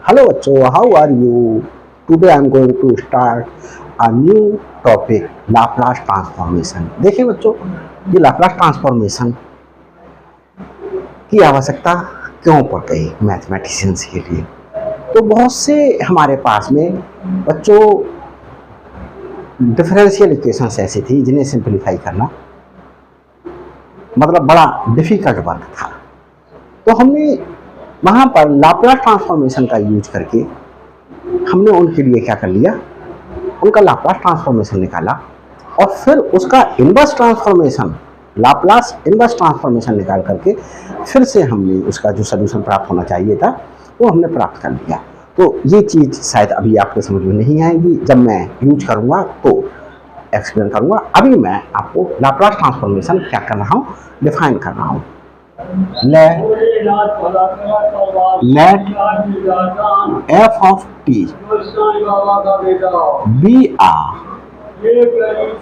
Hello बच्चों, how are you? Today I am going to start a new topic, Laplace transformation. देखिए बच्चों, ये Laplace transformation की आवश्यकता क्यों पड़ गई मैथमेटिशियंस के लिए? तो बहुत से हमारे पास में बच्चों डिफरेंशियल इक्वेशंस ऐसी थी जिन्हें सिंप्लीफाई करना मतलब बड़ा डिफिकल्ट वर्क था। तो हमने वहाँ पर लाप्लास ट्रांसफॉर्मेशन का यूज करके हमने उनके लिए क्या कर लिया, उनका लाप्लास ट्रांसफॉर्मेशन निकाला और फिर उसका inverse transformation, Laplace inverse transformation निकाल करके फिर से हमने उसका जो सोल्यूशन प्राप्त होना चाहिए था वो हमने प्राप्त कर लिया। तो ये चीज़ शायद अभी आपके समझ में नहीं आएगी, जब मैं यूज करूँगा तो एक्सप्लेन करूँगा। अभी मैं आपको लाप्लास ट्रांसफॉर्मेशन क्या कर रहा हूँ, डिफाइन कर रहा हूँ। let f of t be a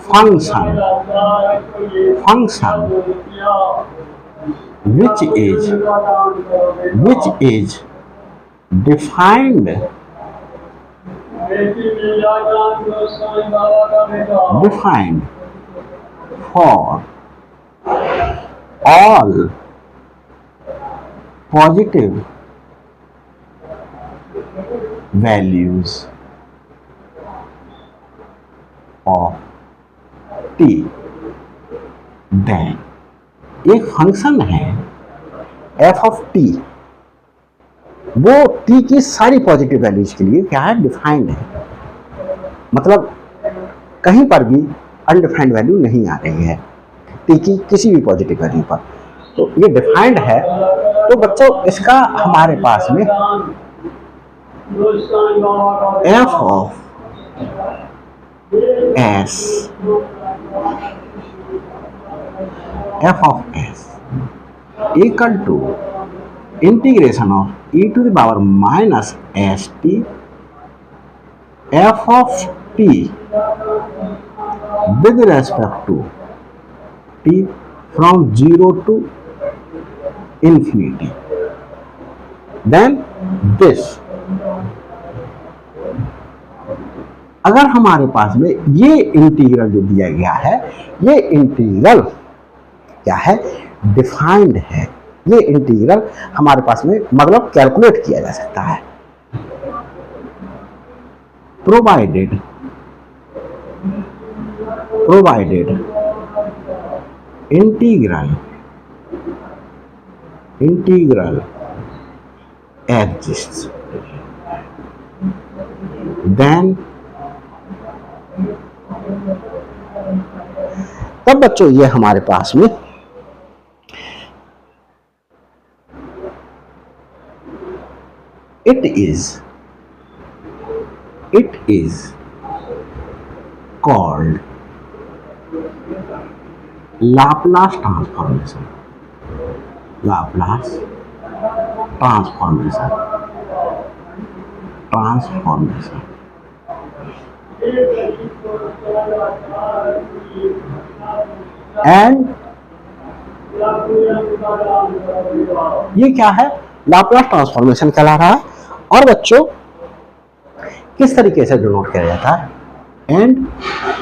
function which is defined for all positive values of t, then एक फंक्शन है f of t, वो t की सारी पॉजिटिव वैल्यूज के लिए क्या है, डिफाइंड है। मतलब कहीं पर भी अनडिफाइंड वैल्यू नहीं आ रही है t की किसी भी पॉजिटिव वैल्यू पर, तो ये डिफाइंड है। तो बच्चों इसका हमारे पास में f of s equal to integration of e to the power minus st f of t with respect to t from 0 to infinity, then this। अगर हमारे पास में ये इंटीग्रल जो दिया गया है, ये इंटीग्रल क्या है, डिफाइंड है। ये इंटीग्रल हमारे पास में मतलब कैलकुलेट किया जा सकता है, प्रोवाइडेड इंटीग्रल exists, then तब बच्चों ये हमारे पास में it is called Laplace transformation. And ये क्या है, लाप्लास ट्रांसफॉर्मेशन कहला रहा है। और बच्चों किस तरीके से डिनोट किया जाता है, and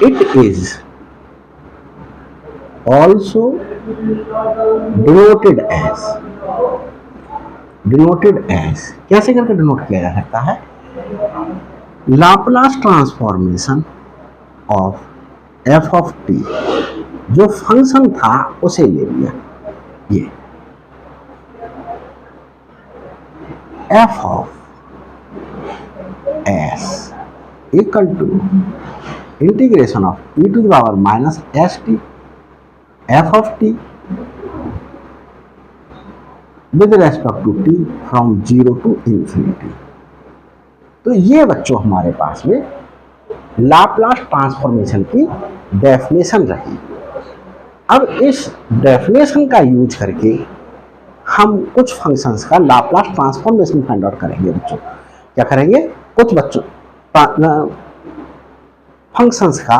it is also denoted as कैसे करके डिनोट किया जा सकता है, Laplace transformation of f of t, जो फंक्शन था उसे ले लिया, ये f of s equal to integration of e to the power minus st f of t with respect to t from 0 to infinity। तो ये बच्चों हमारे पास में लाप्लास ट्रांसफॉर्मेशन की डेफिनेशन रही। अब इस डेफिनेशन का यूज करके हम कुछ फंक्शंस का लाप्लास ट्रांसफॉर्मेशन फाइंड आउट करेंगे। बच्चों क्या करेंगे, कुछ बच्चों फंक्शंस का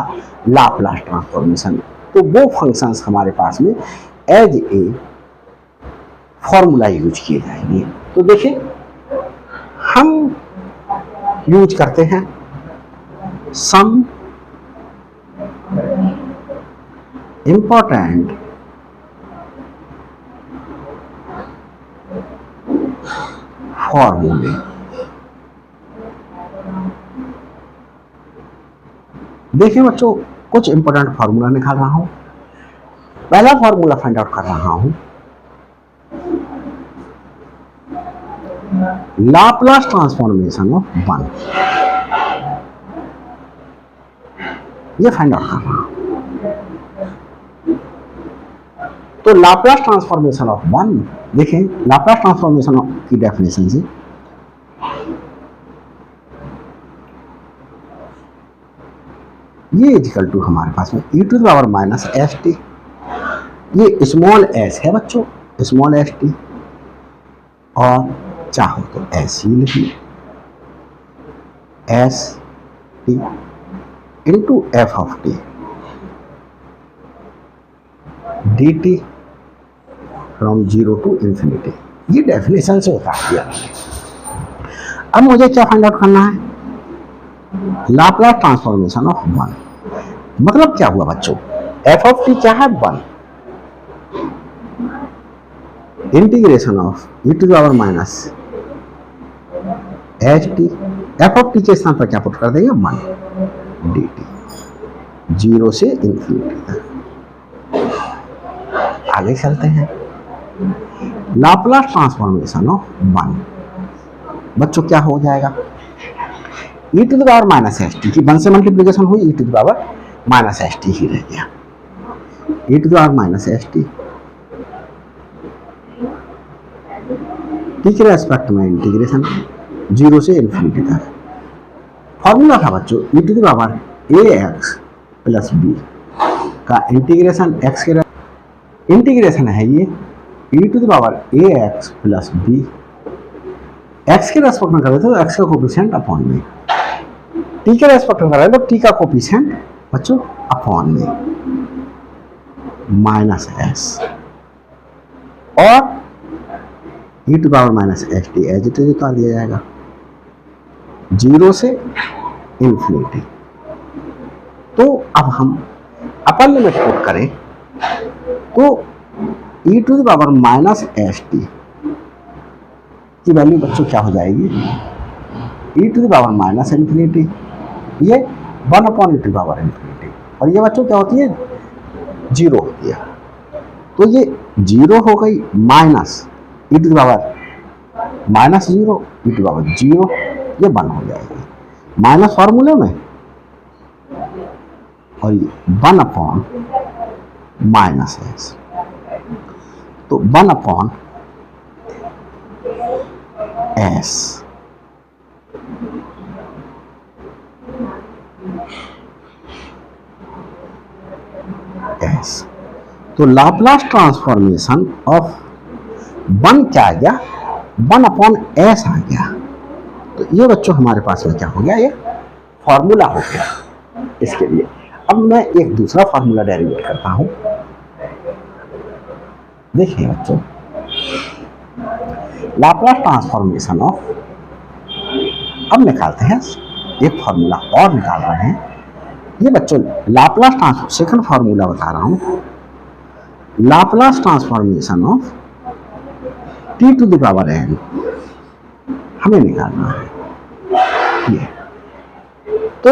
लाप्लास ट्रांसफॉर्मेशन। तो वो फंक्शंस हमारे पास में एज ए फॉर्मूला यूज किए जाएंगे। तो देखिए हम यूज करते हैं सम इंपॉर्टेंट फॉर्मूले। देखिए बच्चों, कुछ इंपॉर्टेंट फार्मूला निकाल रहा हूं। पहला फार्मूला फाइंड आउट कर रहा हूं, लाप्लास ट्रांसफॉर्मेशन ऑफ 1, ये फाइंड आउट कर रहा हूं। तो लाप्लास ट्रांसफॉर्मेशन ऑफ 1, देखें लाप्लास ट्रांसफॉर्मेशन की डेफिनेशन से ये इक्वल टू हमारे पास में e to the power minus S T, ये स्मॉल एस है बच्चों, स्मॉल एस टी, और चाहो तो एस ही लिखिए, s t into f of t d t from 0 to infinity, ये डेफिनेशन से होता है। अब मुझे क्या फाइंड आउट करना है, लाप्लास ट्रांसफॉर्मेशन ऑफ 1। मतलब क्या हुआ बच्चों, एफ ऑफ टी क्या है 1, integration of e to the power minus H t, f of t के स्थान पर क्या पुट कर देंगे 1 डी टी, 0 से इंफिनिटी तक। आगे चलते हैं, लाप्लास ट्रांसफॉर्मेशन ऑफ 1 बच्चों क्या हो जाएगा, e to the power minus H T की 1 से मल्टीप्लीकेशन हुई, e to the power minus H T ही रह गया, e to the power minus H T T के रेस्पेक्ट में इंटीग्रेशन 0 से इंफिनिटी तक। फॉर्मूला था बच्चों e to the power A X plus B का इंटीग्रेशन x के इंटीग्रेशन है ये e to the power A X plus B, X के रेस्पेक्ट में करें तो x का कोफिशिएंट अपॉन में, t के रेस्पेक्ट में करें तो t का कोफिशिएंट बच्चों अपॉन में माइनस एस, और e to power minus H t as it is उतार दिया जाएगा 0 से इंफिनिटी। तो अब हम अपर लिमिट पुट करें तो e to the power minus H T की वैल्यू बच्चों क्या हो जाएगी, e to the power minus infinity, ये 1 upon e to the power infinity, और ये बच्चों क्या होती है 0 होती है। तो ये 0 हो गई minus e to the power minus 0 e to the power 0, ये 1 हो जाएगी माइनस फार्मूले में, और ये 1 अपॉन माइनस एस, तो 1 अपॉन एस एस। तो लाप्लास ट्रांसफॉर्मेशन ऑफ 1 क्या आ गया, 1 अपॉन एस आ गया। तो ये बच्चों हमारे पास में क्या हो गया, ये फॉर्मूला हो गया इसके लिए। अब मैं एक दूसरा फॉर्मूला डेरिवेट करता हूं, देखिए बच्चों लाप्लास ट्रांसफॉर्मेशन ऑफ, अब निकालते हैं एक फॉर्मूला और निकाल रहे हैं। ये बच्चों लाप्लास ट्रांसफॉर्म, सेकंड फॉर्मूला बता रहा हूं, Laplace transformation of t to the power n हमें निकालना है ये। तो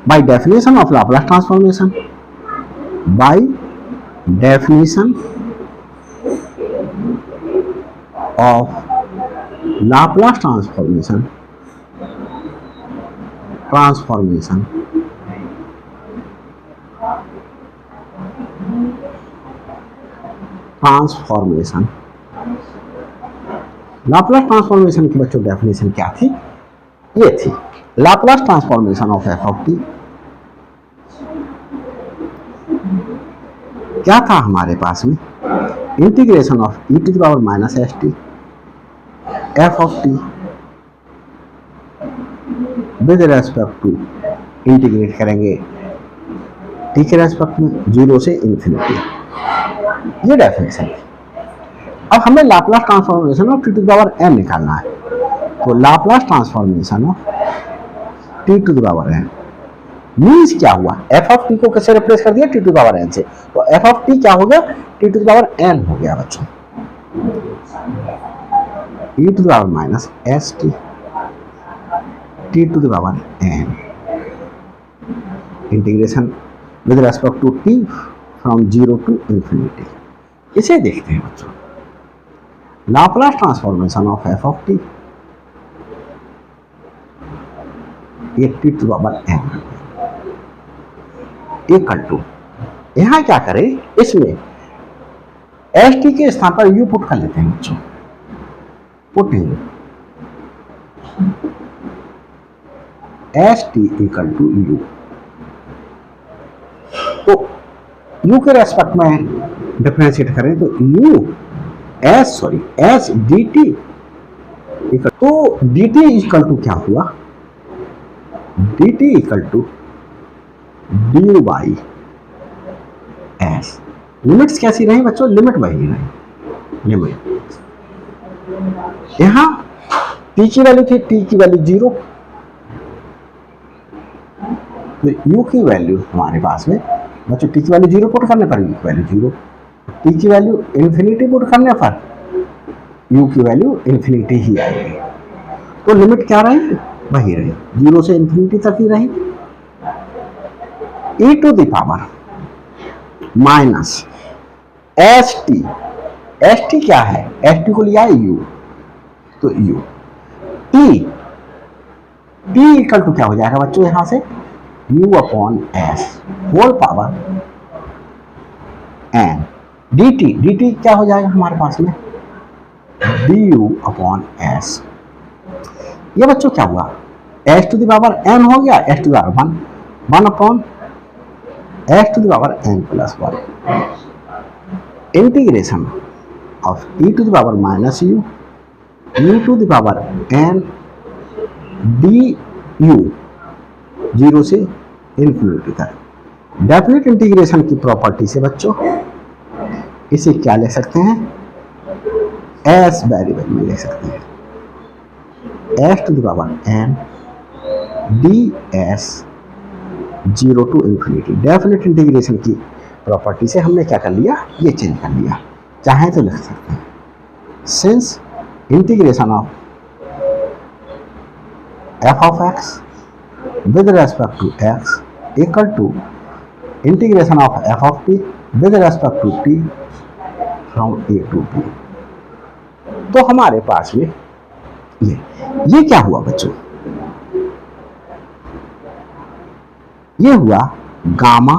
by definition of Laplace transformation, by definition of Laplace transformation Laplace transformation की बच्चों डेफिनेशन क्या थी, ये थी Laplace transformation of F of T. क्या था हमारे पास में, integration of e to the power minus S t f of t with respect to, integrate करेंगे टी के रेस्पेक्ट में 0 से इंफिनिटी, ये डेफिनेशन है। अब हमें Laplace transformation of t to the power n निकालना है। तो Laplace transformation of t to the power n. Means क्या हुआ, एफ ऑफ टी को कैसे रिप्लेस कर दिया, T to the power N से, तो एफ ऑफ टी क्या हो गया, T to the power N हो गया बच्चों, e to the power minus S T T to the power N, integration with respect to T from zero to infinity. इसे देखते हैं बच्चों, Laplace transformation of F of T, ये T to the power N equal to, यहां क्या करें, इसमें S T के स्थान पर यू पुट कर लेते हैं बच्चों, putting s t equal to u, तो u के रेस्पेक्ट में डिफरेंशिएट करें तो एस डी टी, तो डी टी इक्वल टू क्या हुआ, d t equal to d u by s. Limits कैसी रही बच्चों, लिमिट वही रही, लिमिट यहां t की वैल्यू थी, t की वैल्यू 0, तो u की वैल्यू हमारे पास में बच्चों, t की वैल्यू 0 पुट करने पर u की वैल्यू 0, t की वैल्यू इन्फिनिटी पुट करने पर u की वैल्यू इन्फिनिटी ही आएगी, तो लिमिट क्या रही, वही रही, 0 से इन्फिनिटी तक ही रही, e to the power minus S t क्या है, एस टी को लिया है u, तो u t इक्वल टू क्या हो जाएगा बच्चों, यहां से u upon s whole power n, dt क्या हो जाएगा हमारे पास में, du अपॉन एस। ये बच्चों क्या हुआ, s to the power N हो गया, s to the power 1 upon s to the power n plus 1, integration of e to the power minus u to the power n d u, 0 से infinity तक। Definite integration की property से बच्चों इसे क्या ले सकते हैं, एस वेरिएबल में ले सकते हैं, s to the power n d s 0 to infinity. Definite integration की प्रॉपर्टी से हमने क्या कर लिया, ये चेंज कर लिया, चाहे तो लिख सकते हैं, since integration of F of x with respect to x equal to integration of F of t with respect to T from a to b. तो हमारे पास में ये क्या हुआ बच्चों, ये हुआ गामा।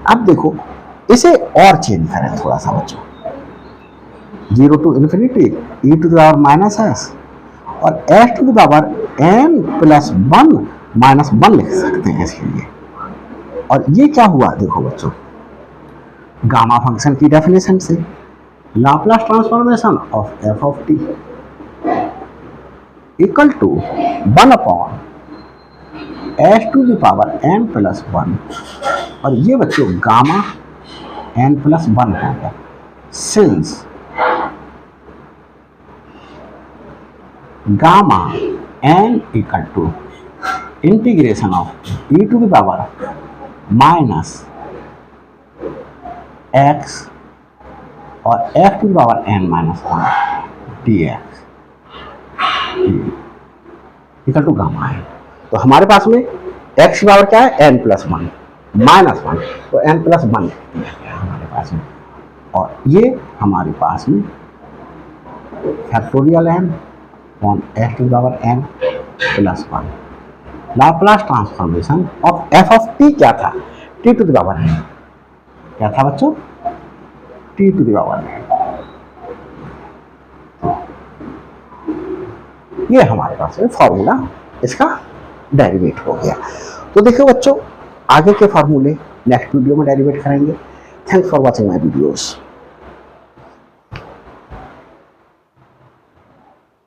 अब देखो इसे और चेंज करें थोड़ा सा बच्चों, 0 to infinity e to the power minus s और s to the power n plus 1 minus 1 लिख सकते हैं इसके लिए। और ये क्या हुआ देखो बच्चों, गामा फंक्शन की डेफिनेशन से Laplace transformation of F of t equal to 1 upon s to the power n plus 1, और ये बच्चों गामा n प्लस 1 हो गया, since gamma n equal to integration of e to the power minus x और f to the power n minus 1 dx equal to gamma है। तो हमारे पास में x की पावर क्या है, n प्लस 1 माइनस 1, तो n प्लस 1 हमारे पास में, और ये हमारे पास में factorial n on s to the power n plus 1। Laplace transformation of f of t क्या था, t to the power n, क्या था बच्चों, t to the power n। ये हमारे पास में फॉर्मूला इसका डेरिवेट हो गया। तो देखो बच्चों आगे के फॉर्मूले नेक्स्ट वीडियो में डेरिवेट करेंगे। Thanks for watching my videos.